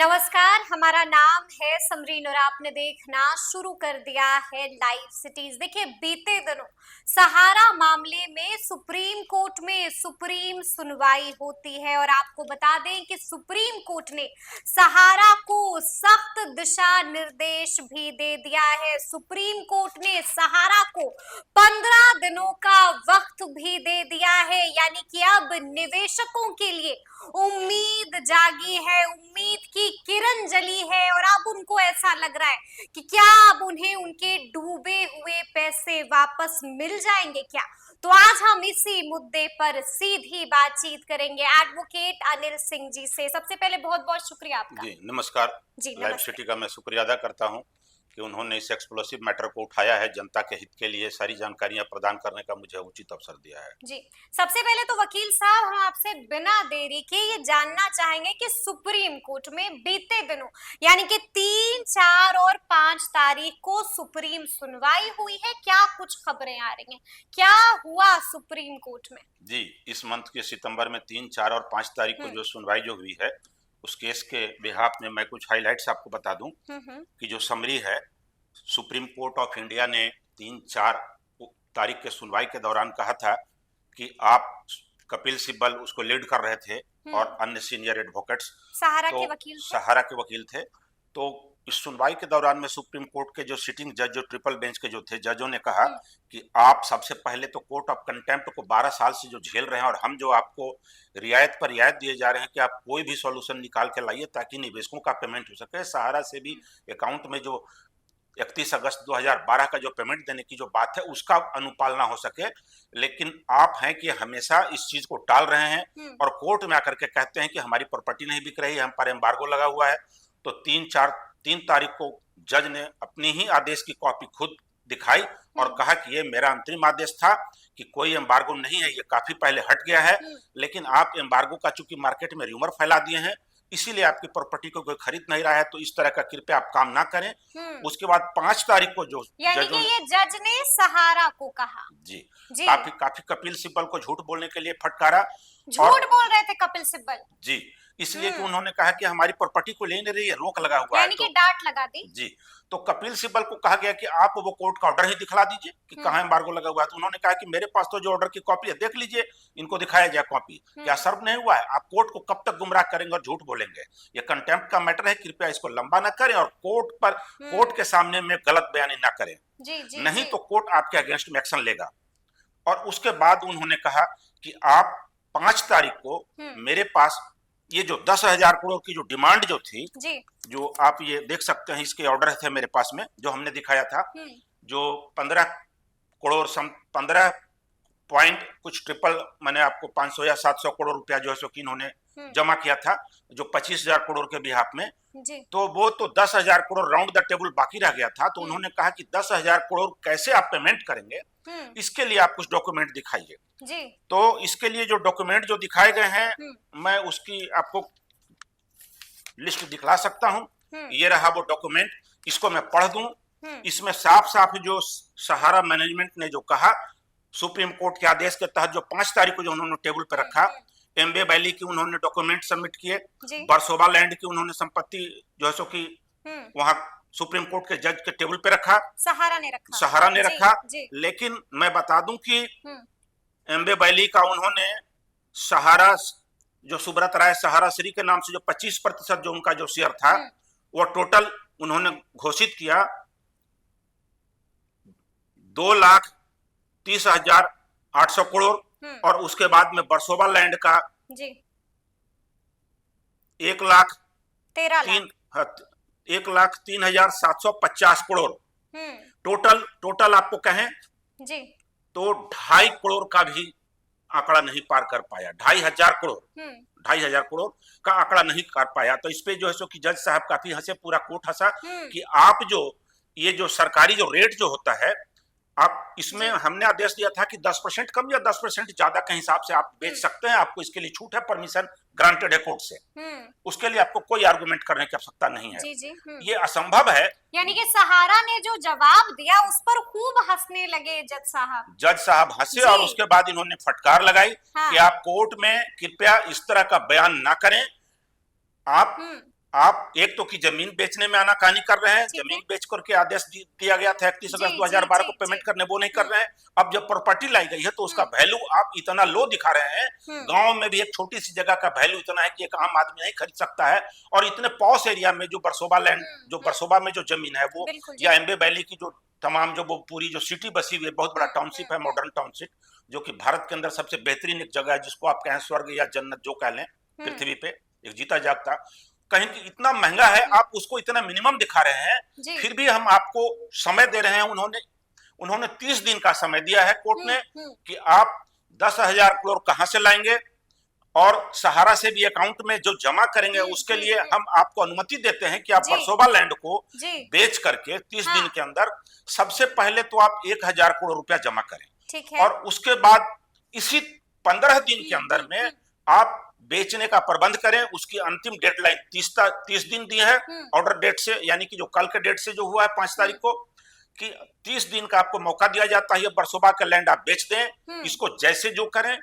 नमस्कार, हमारा नाम है समरीन और आपने देखना शुरू कर दिया है लाइव सिटीज। देखिए, बीते दिनों सहारा मामले में सुप्रीम कोर्ट में सुप्रीम सुनवाई होती है और आपको बता दें कि सुप्रीम कोर्ट ने सहारा को सख्त दिशा निर्देश भी दे दिया है। सुप्रीम कोर्ट ने सहारा को 15 दिनों का वक्त भी दे दिया है, यानी कि अब निवेशकों के लिए उम्मीद जागी है, उम्मीद की किरण जली है और अब उनको ऐसा लग रहा है कि क्या अब उन्हें उनके डूबे हुए पैसे वापस मिल जाएंगे क्या। तो आज हम इसी मुद्दे पर सीधी बातचीत करेंगे एडवोकेट अनिल सिंह जी से। सबसे पहले बहुत बहुत शुक्रिया आपका। जी नमस्कार। जी लाइव नमस्ते। सिटी का मैं शुक्रिया अदा करता हूं कि उन्होंने इस एक्सप्लोसिव मैटर को उठाया है, जनता के हित के लिए सारी जानकारियां प्रदान करने का मुझे उचित अवसर दिया है। जी, सबसे पहले तो वकील साहब, हम आपसे बिना देरी के ये जानना चाहेंगे कि सुप्रीम कोर्ट में बीते दिनों यानी कि 3, 4 और 5 तारीख को सुप्रीम सुनवाई हुई है। क्या कुछ खबरें आ रही हैं, क्या हुआ सुप्रीम कोर्ट में? जी, इस मंथ के सितंबर में 3, 4 और 5 तारीख को जो सुनवाई जो हुई है, उस केस के बिहाफ में मैं कुछ हाइलाइट्स आपको बता दूं कि जो समरी है, सुप्रीम कोर्ट ऑफ इंडिया ने 3, 4 तारीख के सुनवाई के दौरान कहा था कि आप कपिल सिब्बल उसको लीड कर रहे थे और अन्य सीनियर एडवोकेट्स सहारा के वकील थे। तो इस सुनवाई के दौरान में सुप्रीम कोर्ट के जो सिटिंग जज, जो ट्रिपल बेंच के जो थे जजों ने कहा कि आप सबसे पहले तो कोर्ट ऑफ कंटेम्प्ट को 12 साल से जो झेल रहे हैं और हम जो आपको रियायत पर रियायत दिए जा रहे हैं कि आप कोई भी सॉल्यूशन निकाल के लाइए ताकि निवेशकों का पेमेंट हो सके। सहारा से भी अकाउंट में जो 31 अगस्त 2012 का जो पेमेंट देने की जो बात है उसका अनुपालना हो सके, लेकिन आप हैं कि हमेशा इस चीज को टाल रहे हैं और कोर्ट में आकर के कहते हैं कि हमारी प्रॉपर्टी नहीं बिक रही है, हम पर एम्बार्गो लगा हुआ है। तो 3 तारीख को जज ने अपनी ही आदेश की कॉपी खुद दिखाई और कहा कि ये मेरा अंतरिम आदेश था कि कोई एम्बार्गो नहीं है, ये काफी पहले हट गया है, लेकिन आप एम्बार्गो का चूंकि मार्केट में र्यूमर फैला दिए हैं इसीलिए आपकी प्रॉपर्टी को कोई खरीद नहीं रहा है, तो इस तरह का कृपया आप काम ना करें। उसके बाद 5 तारीख को जो यानी कि ये जज ने सहारा को कहा जी, जी। काफी कपिल सिब्बल को झूठ बोलने के लिए फटकारा। झूठ बोल रहे थे कपिल सिब्बल जी, इसलिए कि उन्होंने कहा कि हमारी प्रॉपर्टी को ले नहीं रही है, रोक लगा हुआ है, यानी कि डांट लगा दी। जी। तो कपिल सिब्बल को कहा गया कि आप वो कोर्ट का ऑर्डर ही दिखला दीजिए कि कहां एम्बार्गो लगा हुआ है। तो उन्होंने कहा कि मेरे पास तो जो ऑर्डर की कॉपी है देख लीजिए, इनको दिखाया जाए कॉपी, क्या सर्व नहीं हुआ है? आप कोर्ट को कब तक गुमराह करेंगे और झूठ बोलेंगे? ये कंटेम्प्ट का मैटर है, कृपया इसको लंबा ना करें और कोर्ट के सामने में गलत बयानी ना करें, नहीं तो कोर्ट आपके अगेंस्ट में एक्शन लेगा। और उसके बाद उन्होंने कहा कि आप 5 तारीख को मेरे पास ये जो 10,000 करोड़ की जो डिमांड जो थी जी, जो आप ये देख सकते हैं, इसके ऑर्डर थे मेरे पास में जो हमने दिखाया था, जो 15 करोड़ 15 पॉइंट कुछ ट्रिपल, मैंने आपको 500 या 700 करोड़ रुपया जो है सो कि इन्होंने जमा किया था जो 25,000 करोड़ के बिहाफ में जी। तो वो तो 10,000 करोड़ राउंड द टेबल बाकी रह गया था। तो उन्होंने कहा कि 10,000 करोड़ कैसे आप पेमेंट करेंगे, इसके लिए आप कुछ डॉक्यूमेंट दिखाइए जी। तो इसके लिए जो डॉक्यूमेंट जो दिखाए गए हैं मैं उसकी आपको लिस्ट दिखला सकता हूं। ये रहा वो डॉक्यूमेंट, इसको मैं पढ़ दूं। इसमें साफ साफ जो सहारा मैनेजमेंट ने जो कहा, सुप्रीम कोर्ट के आदेश के तहत जो 5 तारीख को जो उन्होंने टेबल पर रखा, एम्बे वैली की उन्होंने डॉक्यूमेंट सबमिट किए, बरसोबा लैंड की उन्होंने संपत्ति जो है सो कि वहां सुप्रीम कोर्ट के जज के टेबल पे रखा, सहारा ने रखा जी। लेकिन मैं बता दूं कि एम्बे वैली का उन्होंने सहारा जो सुब्रत राय सहारा श्री के नाम से जो 25% जो उनका जो शेयर था वो टोटल उन्होंने घोषित किया 2,30,800 करोड़ और उसके बाद में बरसोबा लैंड का जी 1,03,750 करोड़ टोटल आपको कहें जी, तो 2.5 करोड़ का भी आंकड़ा नहीं पार कर पाया। 2,500 करोड़ का आंकड़ा नहीं कर पाया। तो इस पे जो है सो कि जज साहब काफी हंसे, पूरा कोर्ट हंसा कि आप जो ये जो सरकारी जो रेट जो होता है, आप इसमें हमने आदेश दिया था कि 10% कम या 10% ज्यादा के हिसाब से आप बेच सकते हैं, आपको इसके लिए छूट है, परमिशन ग्रांटेड है कोर्ट से, उसके लिए आपको कोई आर्गुमेंट करने की आवश्यकता नहीं है जी, ये असंभव है। यानी कि सहारा ने जो जवाब दिया उस पर खूब हंसने लगे जज साहब हंसे और उसके बाद इन्होंने फटकार लगाई कि आप कोर्ट में कृपया इस तरह का बयान ना करें, आप आप एक तो की जमीन बेचने में आनाकानी कर रहे हैं, जमीन बेच करके आदेश दिया गया था 31 अगस्त 2012 को पेमेंट करने, वो नहीं कर रहे हैं। अब जब प्रॉपर्टी लाई गई है तो उसका वैल्यू आप इतना लो दिखा रहे हैं। गांव में भी एक छोटी सी जगह का वैल्यू इतना है कि एक आम आदमी नहीं खरीद सकता है, और इतने पॉश एरिया में जो बरसोबा लैंड, जो बरसोबा में जो जमीन है वो, या एम्बे वैली की जो तमाम जो वो पूरी जो सिटी बसी हुई है, बहुत बड़ा टाउनशिप है, मॉडर्न टाउनशिप, जो कि भारत के अंदर सबसे बेहतरीन एक जगह है, जिसको आप कहें स्वर्ग या जन्नत जो कह लें पृथ्वी पे, एक जीता जागता। कहीं कि इतना महंगा है, आप उसको इतना मिनिमम दिखा रहे हैं, फिर भी हम आपको समय दे रहे हैं। उन्होंने 30 दिन का समय दिया है कोर्ट ने कि आप 10,000 करोड़ कहां से लाएंगे, और सहारा से भी अकाउंट में जो जमा करेंगे उसके लिए हम आपको अनुमति देते हैं कि आप बरसोबा लैंड को बेच करके 30 दिन के अंदर सबसे पहले तो आप 1,000 करोड़ रुपया जमा करें, ठीक है, और उसके बाद इसी 15 दिन के अंदर में आप बेचने का प्रबंध करें। उसकी अंतिम डेडलाइन 30 दिन दी है ऑर्डर डेट से, यानी कि जो कल के डेट से जो हुआ है 5 तारीख को, कि 30 दिन का आपको मौका दिया जाता है। बरसोबा का लैंड आप बेच दें, इसको जैसे जो करें,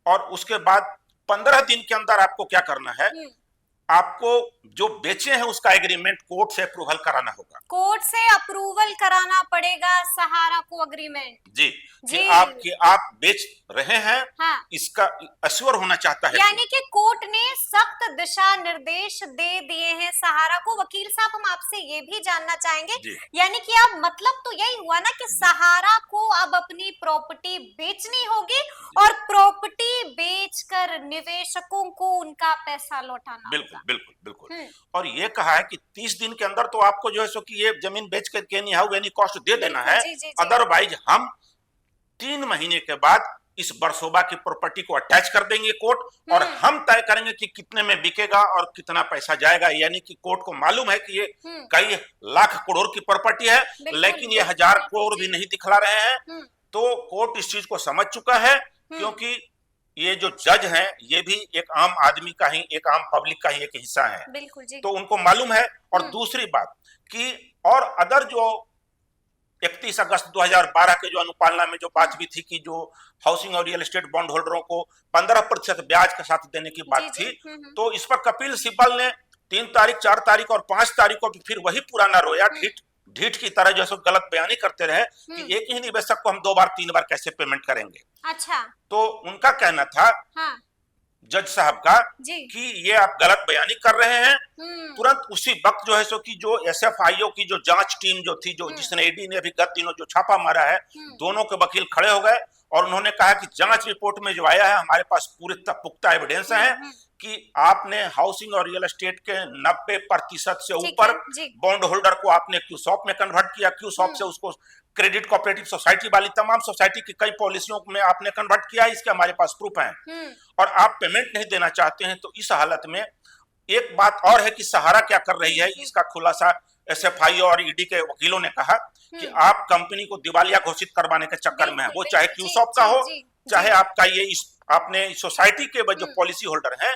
और उसके बाद 15 दिन के अंदर आपको क्या करना है, आपको जो बेचे हैं उसका एग्रीमेंट कोर्ट से अप्रूवल कराना होगा। कोर्ट से अप्रूवल कराना पड़ेगा सहारा को एग्रीमेंट। जी जी, आप बेच रहे हैं, हाँ, इसका अश्योर होना चाहता है, यानी कि कोर्ट ने सख्त दिशा निर्देश दे दिए हैं सहारा को। वकील साहब, हम आपसे ये भी जानना चाहेंगे, यानी कि अब मतलब तो यही हुआ ना कि सहारा को अब अपनी प्रॉपर्टी बेचनी होगी और प्रॉपर्टी बेचकर निवेशकों को उनका पैसा लौटाना। बिल्कुल बिल्कुल बिल्कुल। और ये कहा है कि 30 दिन के अंदर तो आपको जो है सो कि ये जमीन बेच कर एनी हाउ एनी कॉस्ट दे देना है, अदरवाइज हम 3 महीने के बाद इस बरसोबा की प्रॉपर्टी को अटैच कर देंगे कोर्ट, और हम तय करेंगे कि कितने में बिकेगा और कितना पैसा जाएगा। यानी कि कोर्ट को मालूम है कि ये कई लाख करोड़ की प्रॉपर्टी है, लेकिन ये 1,000 करोड़ भी नहीं दिखला रहे हैं। तो कोर्ट इस चीज को समझ चुका है, क्योंकि ये जो जज हैं ये भी एक आम आदमी का ही, एक आम पब्लिक का ही एक हिस्सा है, बिल्कुल जी। तो उनको मालूम है। और दूसरी बात कि और अदर जो 31 अगस्त 2012 के जो अनुपालना में जो बात भी थी कि जो हाउसिंग और रियल एस्टेट बॉन्ड होल्डरों को 15% ब्याज के साथ देने की बात थी, तो इस पर कपिल सिब्बल ने 3 तारीख, 4 तारीख और 5 तारीख को फिर वही पुराना रोया, ढीठ की तरह जैसे गलत बयानी करते रहे कि एक ही निवेशक को हम 2 बार 3 बार कैसे पेमेंट करेंगे। अच्छा, तो उनका कहना था, हाँ, जज साहब का, कि ये आप गलत बयानी कर रहे हैं। तुरंत उसी वक्त जो है सो कि जो SFIO की जो जांच टीम जो थी, जो जिसने ईडी ने अभी गत दिनों जो छापा मारा है, दोनों के वकील खड़े हो गए और उन्होंने कहा कि जांच रिपोर्ट में जो आया है हमारे पास पूरे पुख्ता एविडेंस है कि आपने हाउसिंग और रियल एस्टेट के 90% से ऊपर बॉन्ड होल्डर को आपने क्यूसॉप में कन्वर्ट किया, क्यूसॉप से उसको क्रेडिट कोऑपरेटिव सोसाइटी वाली तमाम सोसाइटी की कई पॉलिसियों में आपने कन्वर्ट किया, इसके हमारे पास प्रूफ है, और आप पेमेंट नहीं देना चाहते हैं। तो इस हालत में एक बात और है कि सहारा क्या कर रही है, इसका खुलासा SFIO और ईडी के वकीलों ने कहा कि आप कंपनी को दिवालिया घोषित करवाने के चक्कर में है, वो चाहे क्यूसॉप का हो, चाहे आपका ये आपने सोसाइटी के जो पॉलिसी होल्डर हैं,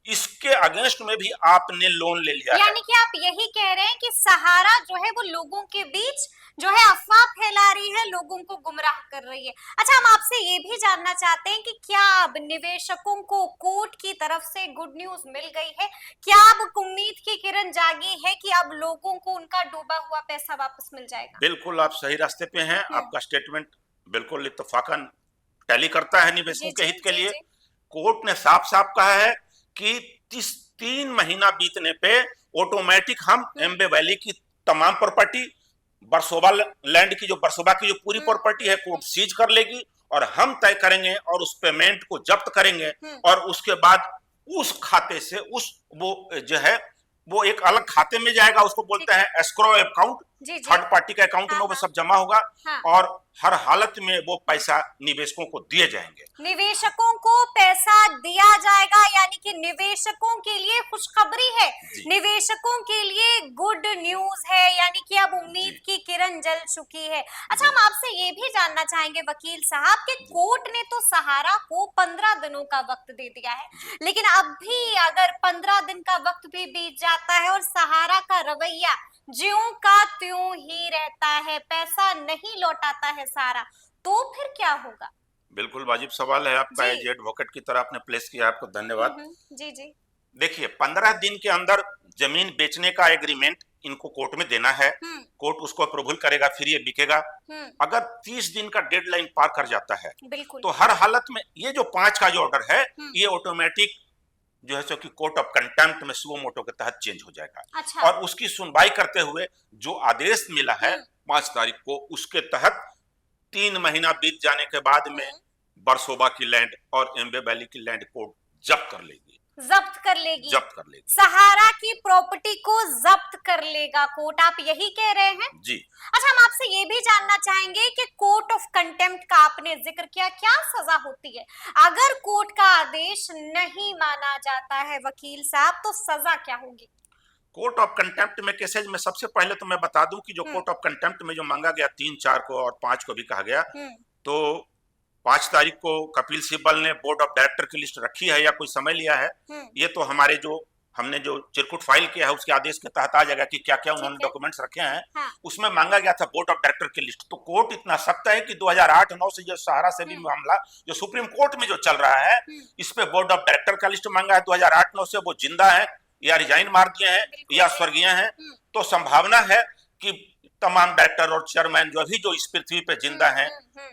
इसके अगेंस्ट में भी आपने लोन ले लिया। यानी कि आप यही कह रहे हैं कि सहारा जो है वो लोगों के बीच जो है अफवाह फैला रही है, लोगों को गुमराह कर रही है। अच्छा, हम आपसे ये भी जानना चाहते हैं कि क्या अब निवेशकों को कोर्ट की तरफ से गुड न्यूज मिल गई है? क्या अब उम्मीद की किरण जागी है कि अब लोगों को उनका डूबा हुआ पैसा वापस मिल जाएगा? बिल्कुल, आप सही रास्ते पे हैं। आपका स्टेटमेंट बिल्कुल इत्तेफाकन टैली करता है निवेशकों के हित के लिए। कोर्ट ने साफ साफ कहा है कि 3 महीना बीतने पे ऑटोमेटिक हम एम्बे वैली की तमाम प्रॉपर्टी, बरसोबा लैंड की जो बरसोबा की जो पूरी प्रॉपर्टी है, कोर्ट सीज कर लेगी और हम तय करेंगे और उस पेमेंट को जब्त करेंगे, और उसके बाद उस खाते से वो जो है वो एक अलग खाते में जाएगा, उसको बोलते हैं एस्क्रो अकाउंट, थर्ड पार्टी के अकाउंट में वो सब जमा होगा, और हर हालत में वो पैसा निवेशकों को दिए जाएंगे। निवेशकों को पैसा दिया जाएगा, यानी कि निवेशकों के लिए खुशखबरी है, निवेशकों के लिए गुड न्यूज है, यानी कि अब उम्मीद की किरण जल चुकी है। अच्छा, हम आपसे ये भी जानना चाहेंगे वकील साहब कि कोर्ट ने तो सहारा को 15 दिनों का वक्त दे दिया है, लेकिन अब भी अगर 15 दिन का वक्त भी बीत जाता है और सहारा का रवैया ज्यों का त्यों ही रहता है, पैसा नहीं लौटाता है सारा, तो फिर क्या होगा? बिल्कुल वाजिब सवाल है आपका, एज एडवोकेट की तरह आपने प्लेस किया, आपको धन्यवाद। जी जी। देखिए 15 दिन के अंदर जमीन बेचने का एग्रीमेंट इनको कोर्ट में देना है, कोर्ट उसको अप्रूवल करेगा, फिर ये बिकेगा। अगर 30 दिन का डेडलाइन पार कर जाता है तो हर हालत में ये जो 5 का जो ऑर्डर है ये ऑटोमेटिक जो है सो कि कोर्ट ऑफ कंटेम्प्ट में सुओ मोटो के तहत चेंज हो जाएगा। अच्छा। और उसकी सुनवाई करते हुए जो आदेश मिला है 5 तारीख को, उसके तहत 3 महीना बीत जाने के बाद में बरसोबा की लैंड और एम्बे वैली की लैंड कोर्ट जब्त कर लेगी। जब्त कर लेगी सहारा की प्रॉपर्टी को जब्त कर लेगा कोर्ट, आप यही कह रहे हैं? जी। अच्छा, हम आपसे ये भी जानना चाहेंगे कि कोर्ट ऑफ कंटेम्प्ट का आपने जिक्र किया, क्या सजा होती है अगर कोर्ट का आदेश नहीं माना जाता है वकील साहब, तो सजा क्या होगी? कोर्ट ऑफ कंटेम्प्ट में केसेज में सबसे पहले तो मैं बता दूं कि जो कोर्ट ऑफ कंटेम्प्ट में जो मांगा गया 3, 4 को और 5 को भी कहा गया, तो 5 तारीख को कपिल सिब्बल ने बोर्ड ऑफ डायरेक्टर की लिस्ट रखी है या कोई समय लिया है, ये तो हमारे जो हमने जो चिरकुट फाइल किया है उसके आदेश के तहत आ जाएगा कि क्या क्या उन्होंने डॉक्यूमेंट्स रखे हैं। हाँ। उसमें मांगा गया था बोर्ड ऑफ डायरेक्टर की लिस्ट। तो कोर्ट इतना सख्त है कि 2008-9 से जो सहारा से भी मामला जो सुप्रीम कोर्ट में जो चल रहा है, इस पे बोर्ड ऑफ डायरेक्टर का लिस्ट मांगा है 2008-9 से। वो जिंदा है या रिजाइन मार दिए हैं या स्वर्गीय हैं, तो संभावना है कि तमाम डायरेक्टर और चेयरमैन जो अभी जो इस पृथ्वी पे जिंदा हैं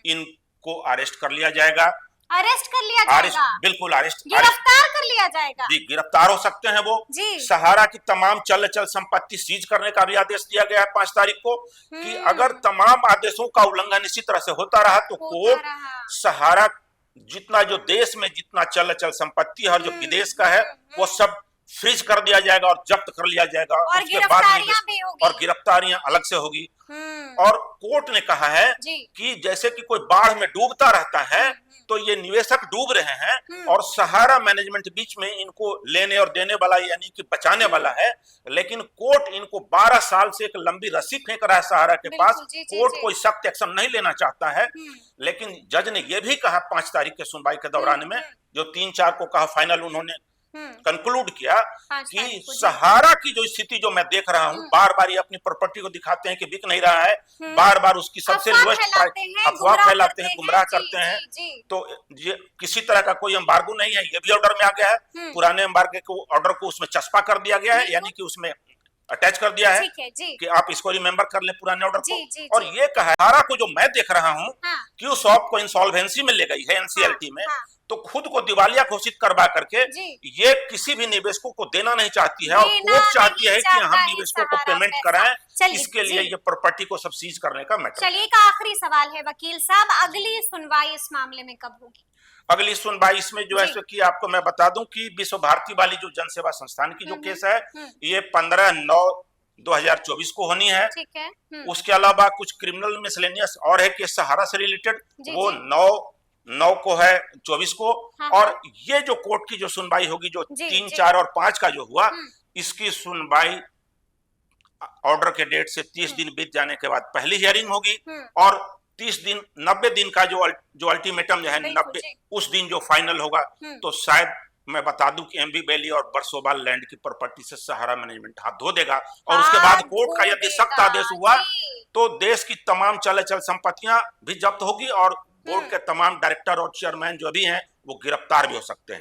इनको अरेस्ट कर लिया जाएगा। अरेस्ट कर लिया जाएगा? बिल्कुल अरेस्ट, गिरफ्तार कर लिया जाएगा। जी, गिरफ्तार हो सकते हैं वो जी। सहारा की तमाम चल संपत्ति सीज करने का भी आदेश दिया गया है 5 तारीख को कि अगर तमाम आदेशों का उल्लंघन इसी तरह से होता रहा तो कोर्ट सहारा जितना जो देश में जितना चल संपत्ति है और जो विदेश का है वो सब फ्रीज कर दिया जाएगा और जब्त कर लिया जाएगा। और उसके बाद और गिरफ्तारियां अलग से होगी। और कोर्ट ने कहा है कि जैसे कि कोई बाढ़ में डूबता रहता है तो ये निवेशक डूब रहे हैं और सहारा मैनेजमेंट बीच में इनको लेने और देने वाला यानी कि बचाने वाला है, लेकिन कोर्ट इनको 12 साल से एक लंबी रस्सी फेंक रहा है सहारा के पास। कोर्ट कोई सख्त एक्शन नहीं लेना चाहता है, लेकिन जज ने यह भी कहा 5 तारीख के सुनवाई के दौरान में, जो 3, 4 को कहा फाइनल उन्होंने कंक्लूड किया कि सहारा की जो स्थिति जो मैं देख रहा हूँ, बार बार ये अपनी प्रॉपर्टी को दिखाते हैं कि बिक नहीं रहा है, बार बार उसकी सबसे लोएस्ट प्राइस अफवाह फैलाते हैं, गुमराह करते हैं। तो ये किसी तरह का कोई एम्बार्गो नहीं है, ये भी ऑर्डर में आ गया है। पुराने एम्बार्गो को ऑर्डर को उसमें चस्पा कर दिया गया है, यानी कि उसमें अटैच कर दिया है कि आप इसको रिमेंबर कर ले पुराने ऑर्डर को। और ये कहा सहारा को जो मैं देख रहा हूँ कि उस शॉप को इंसॉल्वेंसी में ले गई है एनसीएलटी में, तो खुद को दिवालिया घोषित करवा करके ये किसी भी निवेशकों को देना नहीं चाहती है और कोर्ट चाहती है कि हम निवेशकों को पेमेंट कराएं। इसके लिए ये प्रॉपर्टी को सब सीज करने का मैटर। चलिए, एक आखिरी सवाल है वकील साहब, अगली सुनवाई इस मामले में कब होगी? अगली सुनवाई इसमें जो है कि आपको मैं बता दूं कि विश्व भारती वाली जो जन सेवा संस्थान की जो केस है ये 15/9/2024 को होनी है। ठीक है। उसके अलावा कुछ क्रिमिनल मिसलेनियस और है केस सहारा से रिलेटेड, वो 9 को है 24 को। और ये जो कोर्ट की जो सुनवाई होगी जो 3, 4 और 5 का जो हुआ, इसकी सुनवाई ऑर्डर के डेट से 30 दिन बीत जाने के बाद पहली हियरिंग होगी और 90 दिन का जो अल्टीमेटम जो है 90 उस दिन जो फाइनल होगा। तो शायद मैं बता दूं कि एम्बी वैली और बरसोबा लैंड की प्रॉपर्टी से सहारा मैनेजमेंट हाथ धो देगा और उसके बाद कोर्ट का यदि सख्त आदेश हुआ तो देश की तमाम चल संपत्तियां भी जब्त होगी और बोर्ड के तमाम डायरेक्टर और चेयरमैन जो भी हैं वो गिरफ्तार भी हो सकते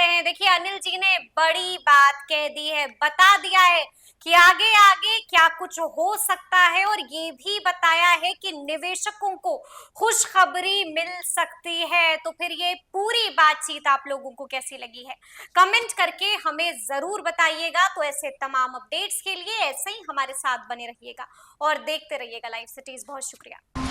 हैं। देखिए, अनिल जी ने बड़ी बात कह दी है, बता दिया है कि आगे आगे क्या कुछ हो सकता है और ये भी बताया है कि निवेशकों को खुशखबरी मिल सकती है। तो फिर ये पूरी बातचीत आप लोगों को कैसी लगी है, कमेंट करके हमें जरूर बताइएगा। तो ऐसे तमाम अपडेट्स के लिए ऐसे ही हमारे साथ बने रहिएगा और देखते रहिएगा लाइव सिटीज। बहुत शुक्रिया।